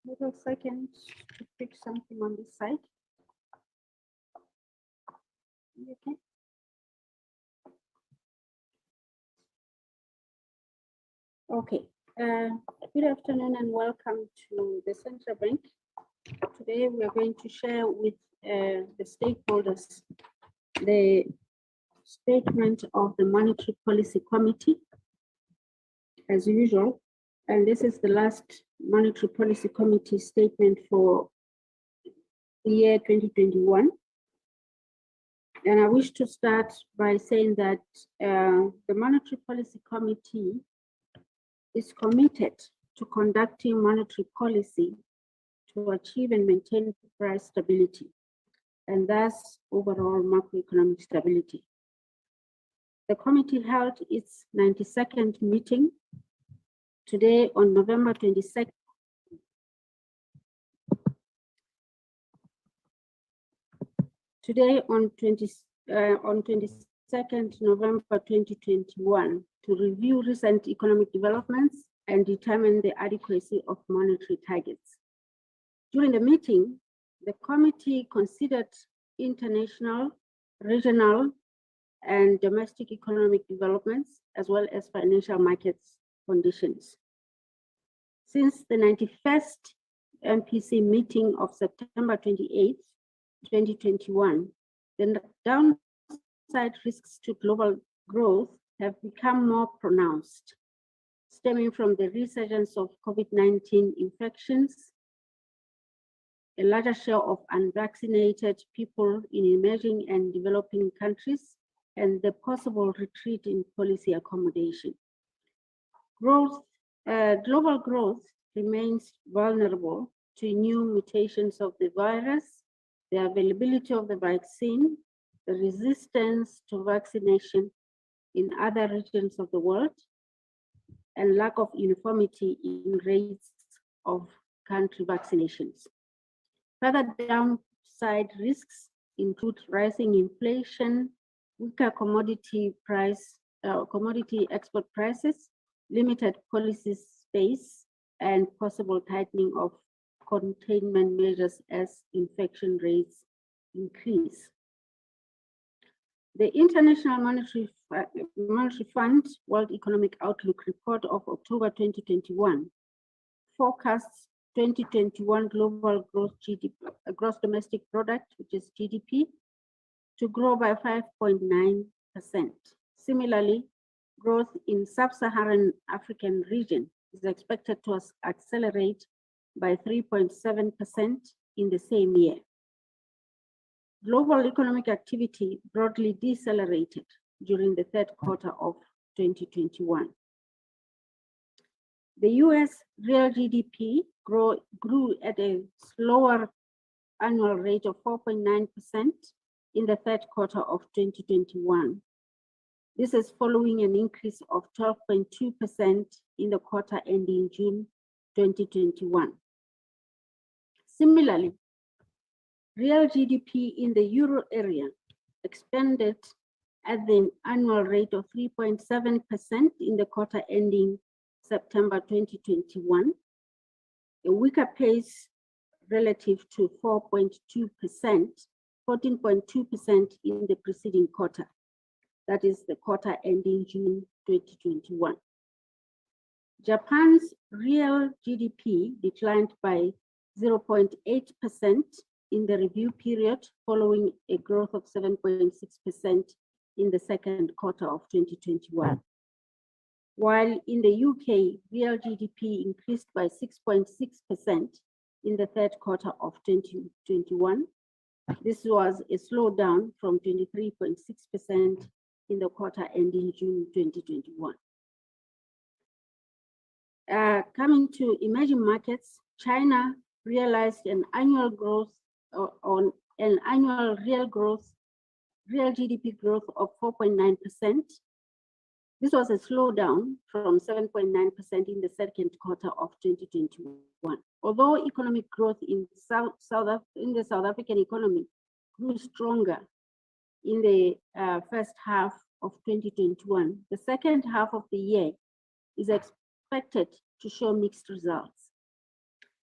little second to fix something on this side. Okay. Okay. Good afternoon and welcome to the Central Bank. Today we are going to share with the stakeholders the statement of the Monetary Policy Committee, as usual. And this is the last Monetary Policy Committee statement for the year 2021. And I wish to start by saying that the Monetary Policy Committee is committed to conducting monetary policy to achieve and maintain price stability, and thus overall macroeconomic stability. The committee held its 92nd meeting today on November 22nd. Today on 22nd November 2021 to review recent economic developments and determine the adequacy of monetary targets. During the meeting, the committee considered international, regional, and domestic economic developments, as well as financial markets conditions. Since the 91st MPC meeting of September 28, 2021, the downside risks to global growth have become more pronounced, stemming from the resurgence of COVID-19 infections, a larger share of unvaccinated people in emerging and developing countries, and the possible retreat in policy accommodation. Global growth remains vulnerable to new mutations of the virus, the availability of the vaccine, the resistance to vaccination in other regions of the world, and lack of uniformity in rates of country vaccinations. Further downside risks include rising inflation, weaker commodity export prices, limited policy space, and possible tightening of containment measures as infection rates increase. The International Monetary Fund World Economic Outlook report of October 2021 forecasts 2021 global growth gross domestic product, which is GDP, to grow by 5.9%. Similarly, growth in sub-Saharan African region is expected to accelerate by 3.7% in the same year. Global economic activity broadly decelerated during the third quarter of 2021. The US real GDP grew at a slower annual rate of 4.9% in the third quarter of 2021. This is following an increase of 12.2% in the quarter ending June 2021. Similarly, real GDP in the euro area expanded at the annual rate of 3.7% in the quarter ending September 2021, a weaker pace relative to 14.2% in the preceding quarter. That is the quarter ending June 2021. Japan's real GDP declined by 0.8% in the review period, following a growth of 7.6% in the second quarter of 2021. While in the UK, real GDP increased by 6.6% in the third quarter of 2021. This was a slowdown from 23.6% in the quarter ending June 2021. Coming to emerging markets, China realized an annual growth real GDP growth of 4.9%. This was a slowdown from 7.9% in the second quarter of 2021. Although economic growth in the South African economy grew stronger in the first half of 2021, the second half of the year is expected to show mixed results.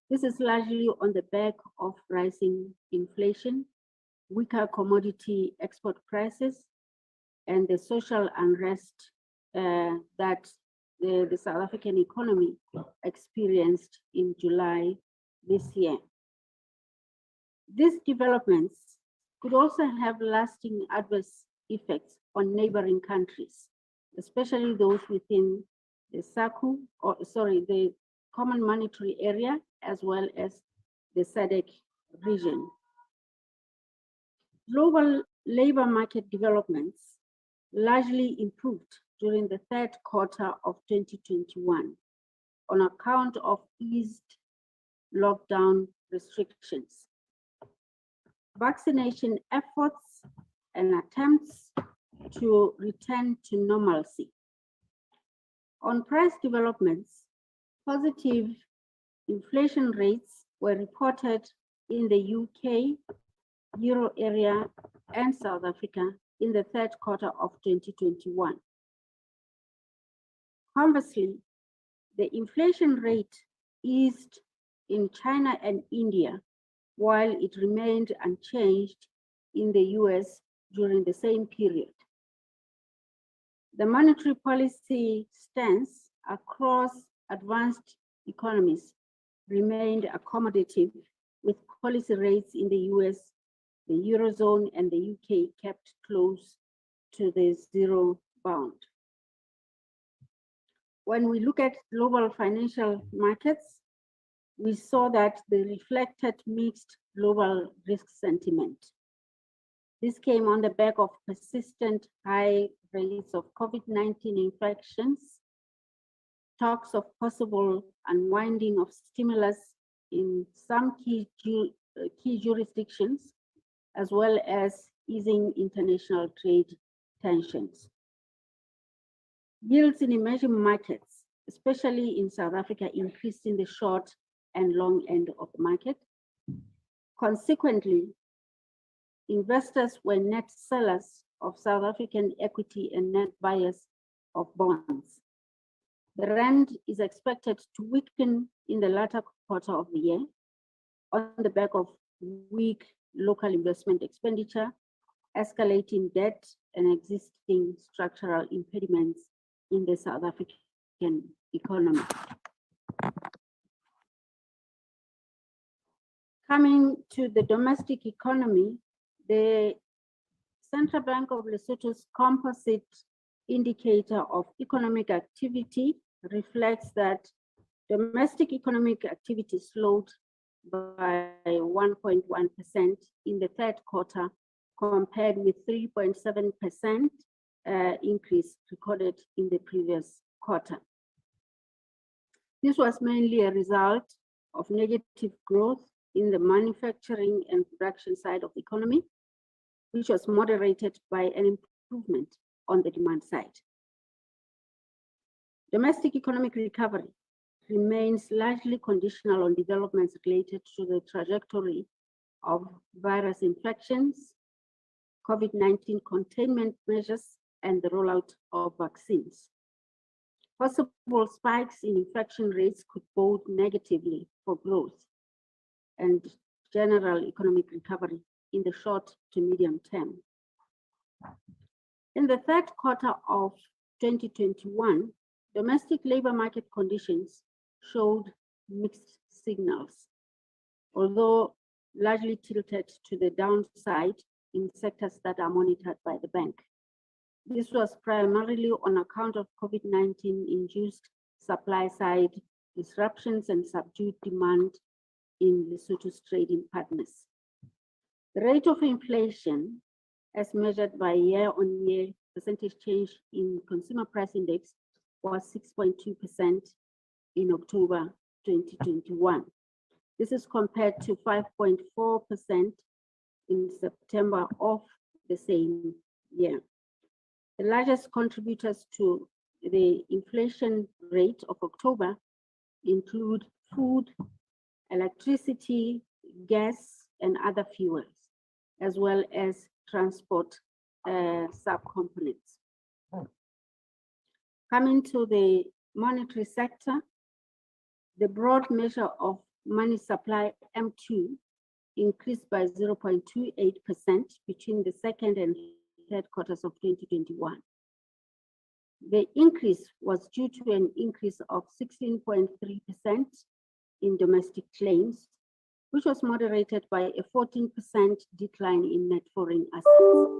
This is largely on the back of rising inflation, weaker commodity export prices, and the social unrest that the South African economy experienced in July this year. These developments could also have lasting adverse effects on neighboring countries, especially those within the the Common Monetary Area, as well as the SADC region. Global labor market developments largely improved during the third quarter of 2021 on account of eased lockdown restrictions, vaccination efforts, and attempts to return to normalcy. On price developments, positive inflation rates were reported in the UK, Euro area, and South Africa in the third quarter of 2021. Conversely, the inflation rate eased in China and India, while it remained unchanged in the US during the same period. The monetary policy stance across advanced economies remained accommodative, with policy rates in the US, the Eurozone, and the UK kept close to the zero bound. When we look at global financial markets, we saw that they reflected mixed global risk sentiment. This came on the back of persistent high rates of COVID-19 infections, talks of possible unwinding of stimulus in some key jurisdictions, as well as easing international trade tensions. Yields in emerging markets, especially in South Africa, increased in the short and long end of the market. Consequently, investors were net sellers of South African equity and net buyers of bonds. The rand is expected to weaken in the latter quarter of the year on the back of weak local investment expenditure, escalating debt, and existing structural impediments in the South African economy. Coming to the domestic economy, the Central Bank of Lesotho's composite indicator of economic activity reflects that domestic economic activity slowed by 1.1% in the third quarter, compared with 3.7% increase recorded in the previous quarter. This was mainly a result of negative growth in the manufacturing and production side of the economy, which was moderated by an improvement on the demand side. Domestic economic recovery remains largely conditional on developments related to the trajectory of virus infections, COVID-19 containment measures, and the rollout of vaccines. Possible spikes in infection rates could bode negatively for growth and general economic recovery in the short to medium term. In the third quarter of 2021, domestic labor market conditions showed mixed signals, although largely tilted to the downside in sectors that are monitored by the bank. This was primarily on account of COVID-19 induced supply side disruptions and subdued demand in Lesotho's trading partners. The rate of inflation, as measured by year-on-year percentage change in consumer price index, was 6.2% in October 2021. This is compared to 5.4% in September of the same year. The largest contributors to the inflation rate of October include food, electricity, gas, and other fuels, as well as transport subcomponents. Coming to the monetary sector, the broad measure of money supply M2 increased by 0.28% between the second and third quarters of 2021. The increase was due to an increase of 16.3% in domestic claims, which was moderated by a 14% decline in net foreign assets.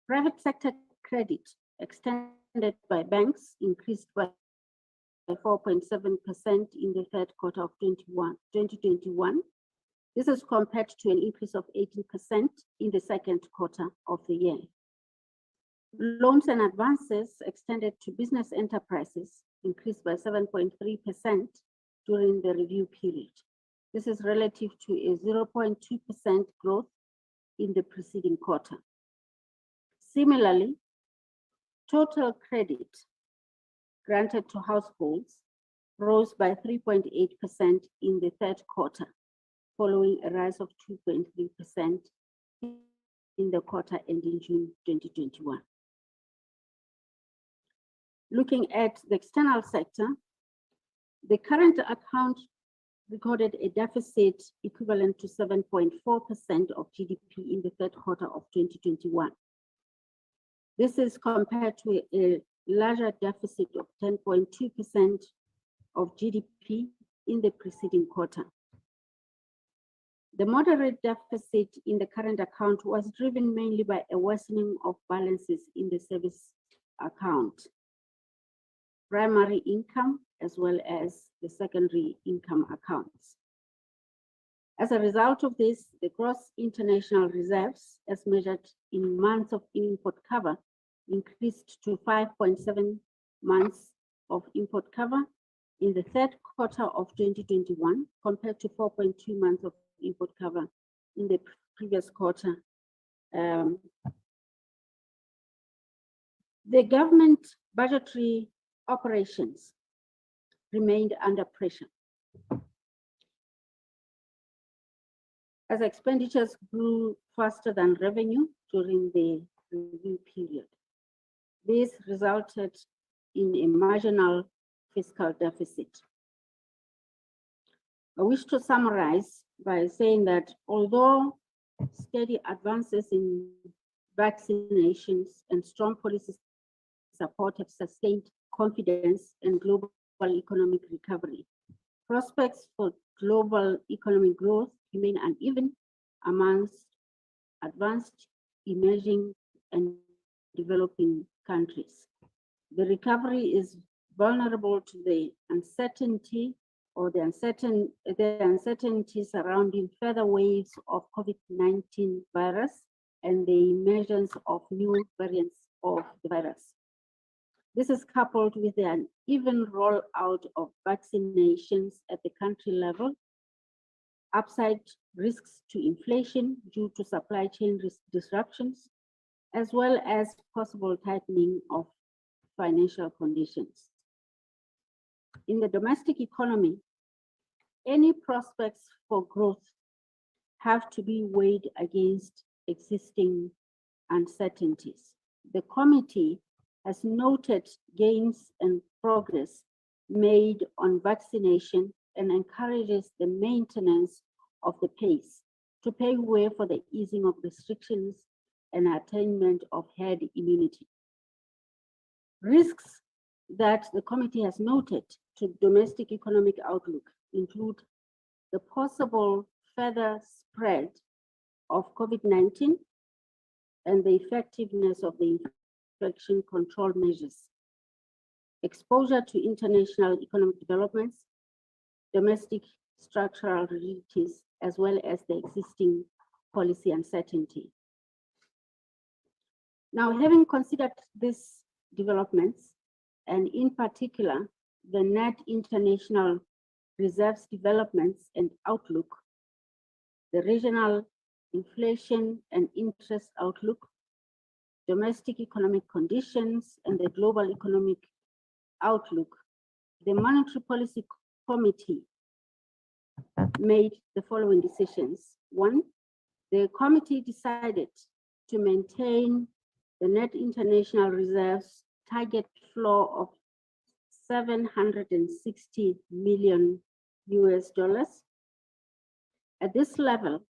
Private sector credit extended by banks increased by 4.7% in the third quarter of 2021. This is compared to an increase of 18% in the second quarter of the year. Loans and advances extended to business enterprises increased by 7.3% during the review period. This is relative to a 0.2% growth in the preceding quarter. Similarly, total credit granted to households rose by 3.8% in the third quarter, following a rise of 2.3% in the quarter ending June 2021. Looking at the external sector, the current account recorded a deficit equivalent to 7.4% of GDP in the third quarter of 2021. This is compared to a larger deficit of 10.2% of GDP in the preceding quarter. The moderate deficit in the current account was driven mainly by a worsening of balances in the service account, primary income, as well as the secondary income accounts. As a result of this, the gross international reserves, as measured in months of import cover, increased to 5.7 months of import cover in the third quarter of 2021, compared to 4.2 months of import cover in the previous quarter. The government budgetary operations remained under pressure as expenditures grew faster than revenue during the review period. This resulted in a marginal fiscal deficit. I wish to summarize by saying that although steady advances in vaccinations and strong policy support have sustained confidence in global economic recovery, prospects for global economic growth remain uneven amongst advanced, emerging, and developing countries. The recovery is vulnerable to the uncertainty surrounding further waves of COVID-19 virus and the emergence of new variants of the virus. This is coupled with the uneven rollout of vaccinations at the country level, upside risks to inflation due to supply chain disruptions, as well as possible tightening of financial conditions. In the domestic economy, any prospects for growth have to be weighed against existing uncertainties. The committee has noted gains and progress made on vaccination and encourages the maintenance of the pace to pave way for the easing of restrictions and attainment of herd immunity. Risks that the committee has noted to domestic economic outlook include the possible further spread of COVID-19 and the effectiveness of the infection control measures, exposure to international economic developments, domestic structural realities, as well as the existing policy uncertainty. Now, having considered these developments, and in particular, the net international reserves developments and outlook, the regional inflation and interest outlook, domestic economic conditions, and the global economic outlook, the Monetary Policy Committee made the following decisions. One, the committee decided to maintain the net international reserves target floor of $760 million US dollars. At this level,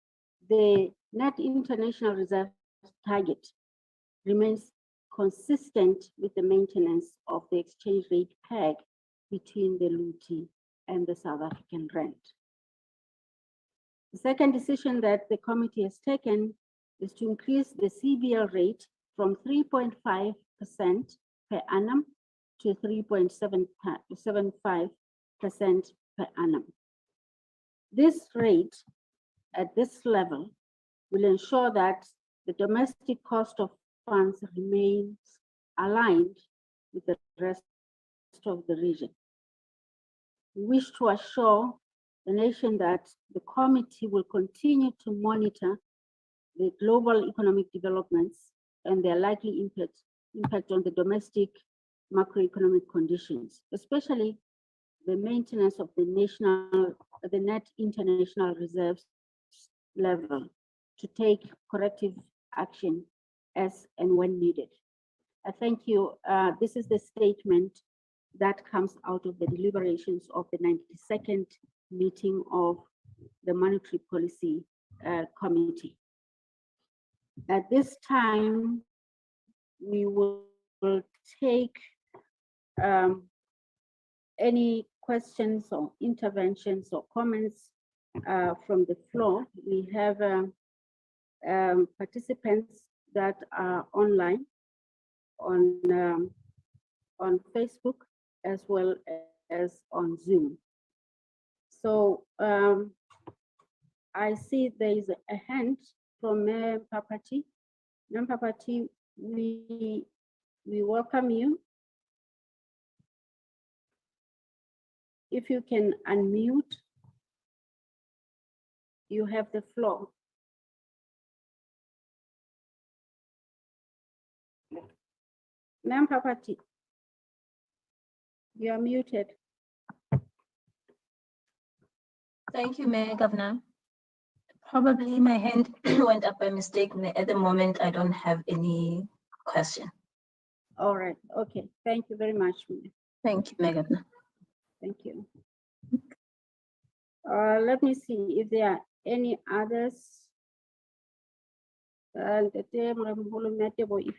the net international reserve target remains consistent with the maintenance of the exchange rate peg between the Luti and the South African rand. The second decision that the committee has taken is to increase the CBL rate from 3.5% per annum to 3.75% per annum. This rate at this level will ensure that the domestic cost of funds remains aligned with the rest of the region. We wish to assure the nation that the committee will continue to monitor the global economic developments and their likely impact on the domestic macroeconomic conditions, especially the maintenance of the net international reserves level to take corrective action as and when needed. I thank you. This is the statement that comes out of the deliberations of the 92nd meeting of the Monetary Policy Committee. At this time, we will take any questions or interventions or comments from the floor. We have participants that are online on Facebook as well as on Zoom. So I see there is a hand from Ma'am Papati. Ma'am Papati, we welcome you. If you can unmute, you have the floor. Ma'am Papati, you are muted. Thank you, Mayor Governor. Probably my hand went up by mistake. At the moment, I don't have any question. All right, okay. Thank you very much. Thank you, Mayor Governor. Thank you. Let me see if there are any others. If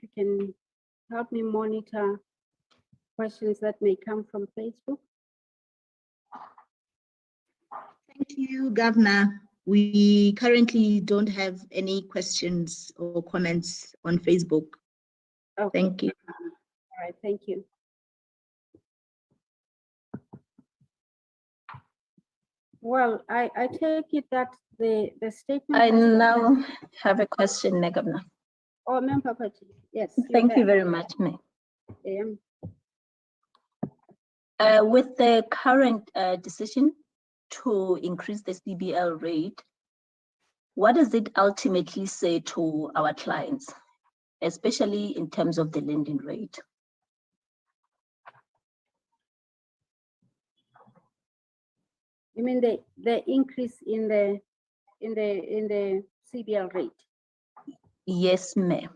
you can help me monitor questions that may come from Facebook. Thank you, Governor. We currently don't have any questions or comments on Facebook. Okay. Thank you. All right, thank you. Well, I take it that the statement. I now have a question, Mayor Governor. Oh, Ma'am Papati, yes. Thank you very much, Mayor. With the current decision to increase the CBL rate, what does it ultimately say to our clients, especially in terms of the lending rate? You mean the increase in the CBL rate? Yes, ma'am.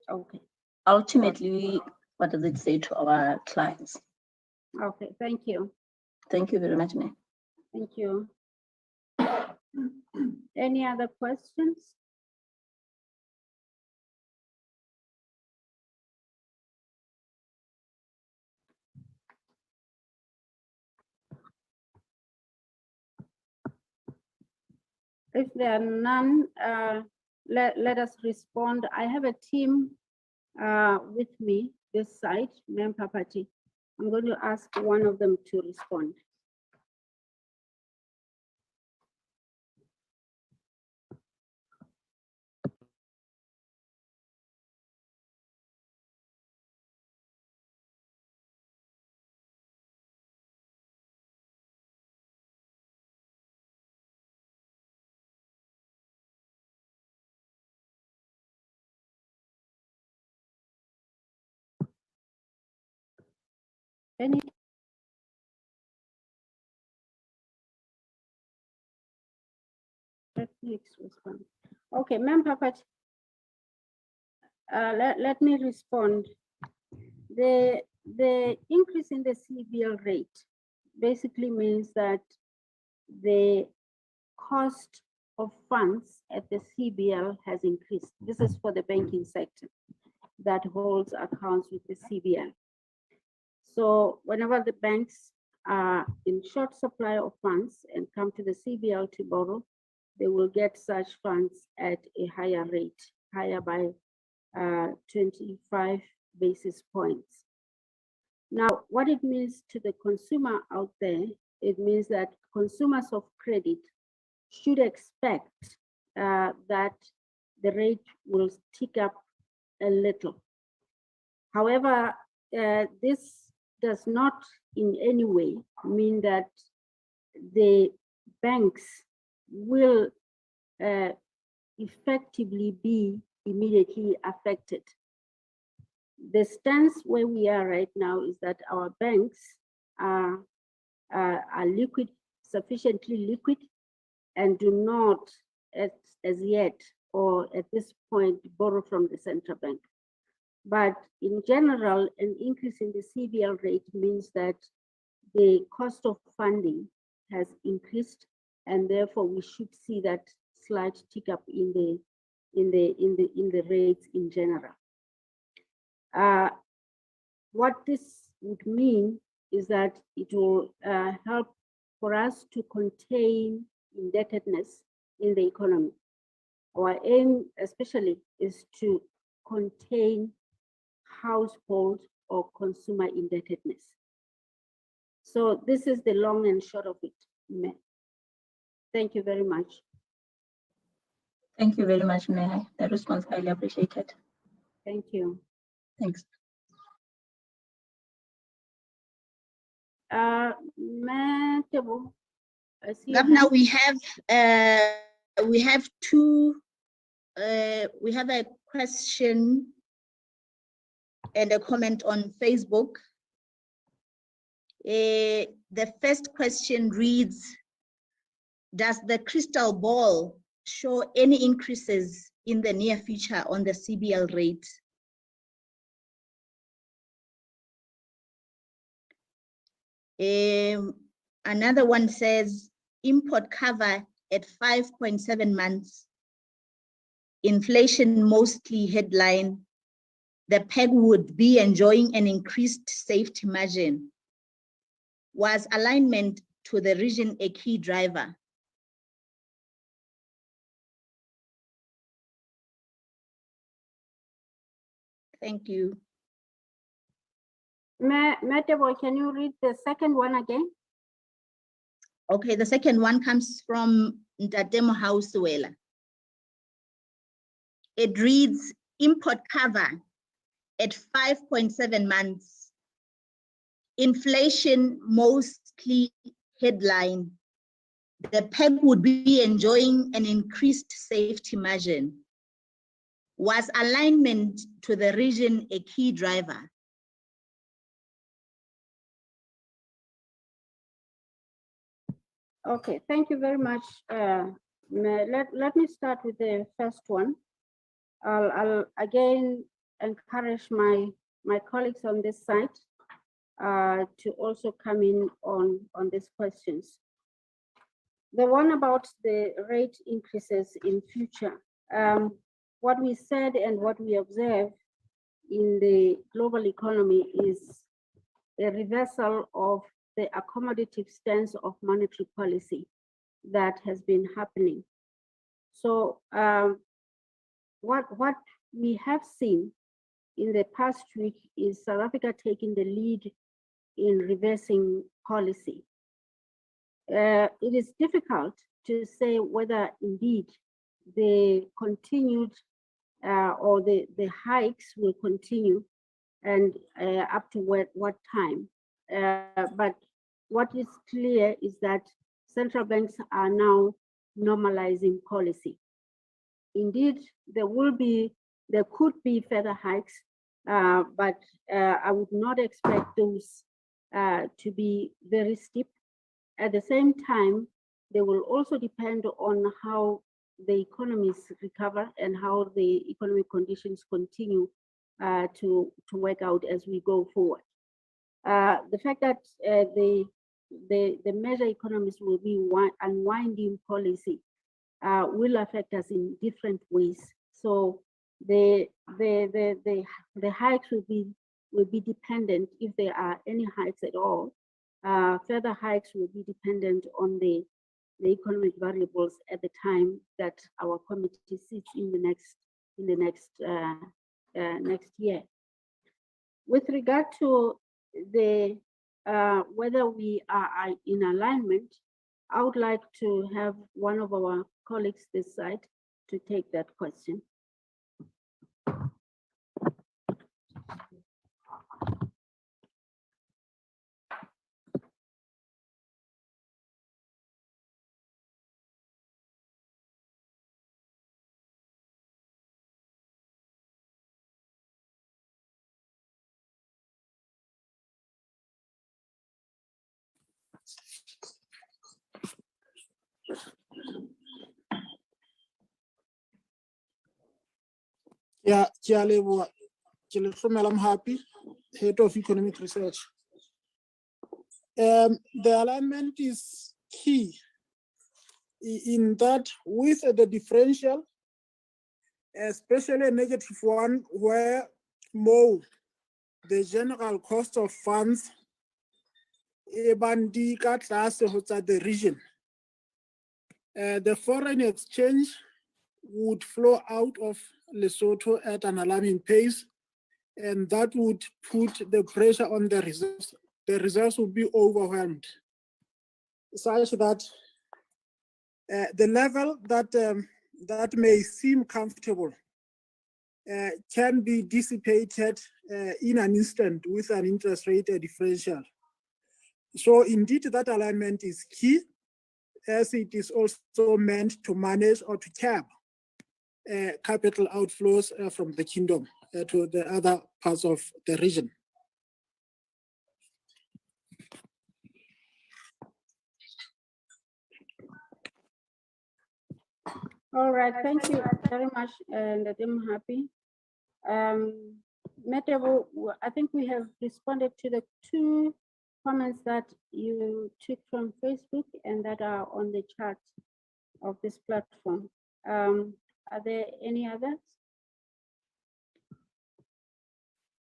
Okay. Ultimately, what does it say to our clients? Okay, thank you. Thank you very much, ma'am. Thank you. Any other questions? If there are none, let us respond. I have a team with me this side, Ma'am Papati. I'm going to ask one of them to respond. Any? Next respond. Okay, Ma'am Papati, let me respond. The increase in the CBL rate basically means that the cost of funds at the CBL has increased. This is for the banking sector that holds accounts with the CBL. So whenever the banks are in short supply of funds and come to the CBL to borrow, they will get such funds at a higher rate, higher by 25 basis points. Now, what it means to the consumer out there, it means that consumers of credit should expect that the rate will tick up a little. However, this does not in any way mean that the banks will effectively be immediately affected. The stance where we are right now is that our banks are liquid, sufficiently liquid, and do not as yet or at this point borrow from the central bank. But in general, an increase in the CBL rate means that the cost of funding has increased, and therefore we should see that slight tick up in the rates in general. What this would mean is that it will help for us to contain indebtedness in the economy. Our aim especially is to contain household or consumer indebtedness. So this is the long and short of it. Thank you very much. Thank you very much, Mayor. The response highly appreciated. Thank you. Thanks. Matebo, I see your Governor, hand. we have two. We have a question and a comment on Facebook. The first question reads, does the crystal ball show any increases in the near future on the CBL rate? Another one says, import cover at 5.7 months, inflation mostly headline, the peg would be enjoying an increased safety margin. Was alignment to the region a key driver? Thank you. Matebo, can you read the second one again? Okay, the second one comes from Ntatemo Hauswela. It reads, import cover at 5.7 months, inflation mostly headline, the peg would be enjoying an increased safety margin. Was alignment to the region a key driver? Okay, thank you very much. Let me start with the first one. I'll again encourage my colleagues on this side to also come in on these questions. The one about the rate increases in future. What we said and what we observe in the global economy is a reversal of the accommodative stance of monetary policy that has been happening. So what we have seen in the past week is South Africa taking the lead in reversing policy. It is difficult to say whether indeed the continued or the hikes will continue and up to what time. But what is clear is that central banks are now normalizing policy. Indeed, there could be further hikes, but I would not expect those to be very steep. At the same time, they will also depend on how the economies recover and how the economic conditions continue to work out as we go forward. The fact that the the measure economists will be unwinding policy will affect us in different ways. So the hikes will be dependent, if there are any hikes at all. Further hikes will be dependent on the economic variables at the time that our committee sits in the next year. With regard to the whether we are in alignment, I would like to have one of our colleagues this side to take that question. Yeah, I'm happy, head of economic research. The alignment is key in that with the differential, especially a negative one, where more the general cost of funds the region. The foreign exchange would flow out of Lesotho at an alarming pace, and that would put the pressure on the reserves. The reserves would be overwhelmed, such that the level that may seem comfortable can be dissipated in an instant with an interest rate differential. So indeed, that alignment is key, as it is also meant to manage or to cap capital outflows from the kingdom to the other parts of the region. All right, thank you very much, and I'm happy. Metebo, I think we have responded to the 2 comments that you took from Facebook and that are on the chat of this platform. Are there any others?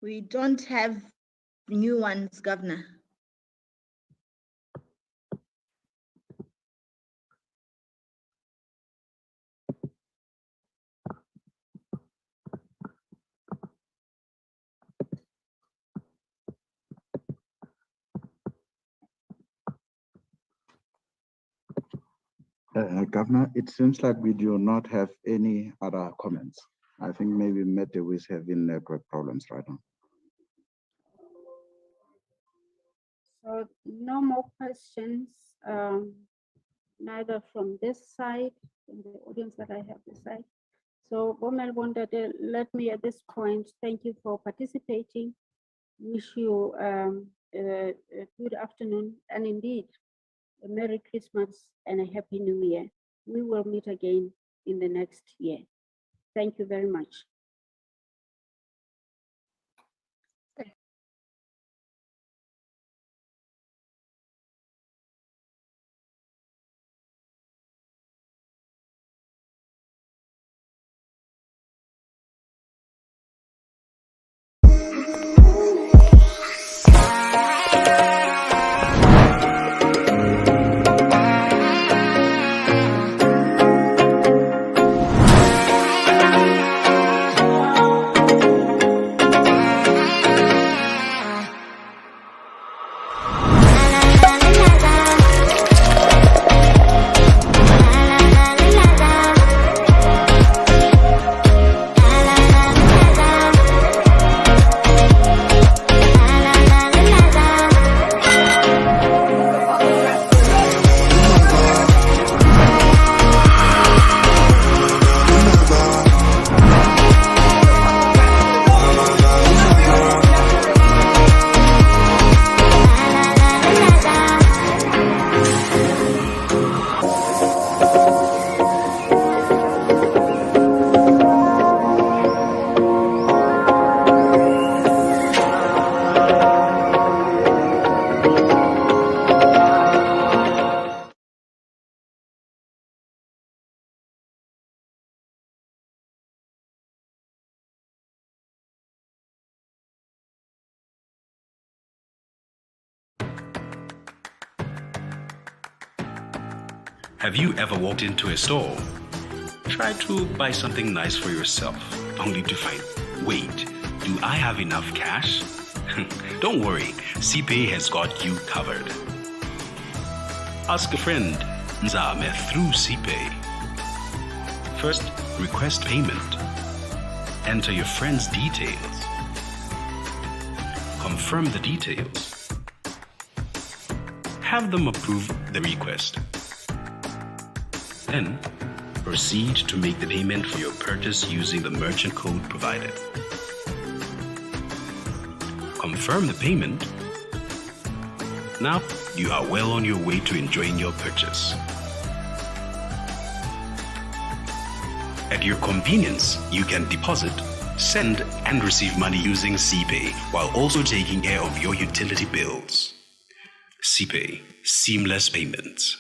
We don't have new ones, Governor. Governor, it seems like we do not have any other comments. I think maybe Mete is having network problems right now. So no more questions, neither from this side, from the audience that I have this side. So Bomel Bondade, let me at this point thank you for participating. Wish you a good afternoon, and indeed a Merry Christmas and a Happy New Year. We will meet again in the next year. Thank you very much. Have you ever walked into a store, tried to buy something nice for yourself, only to find, wait, do I have enough cash? Don't worry, CPay has got you covered. Ask a friend, Nzame through CPay. First, request payment. Enter your friend's details. Confirm the details. Have them approve the request. Then, proceed to make the payment for your purchase using the merchant code provided. Confirm the payment. Now, you are well on your way to enjoying your purchase. At your convenience, you can deposit, send, and receive money using CPay while also taking care of your utility bills. CPay, seamless payments.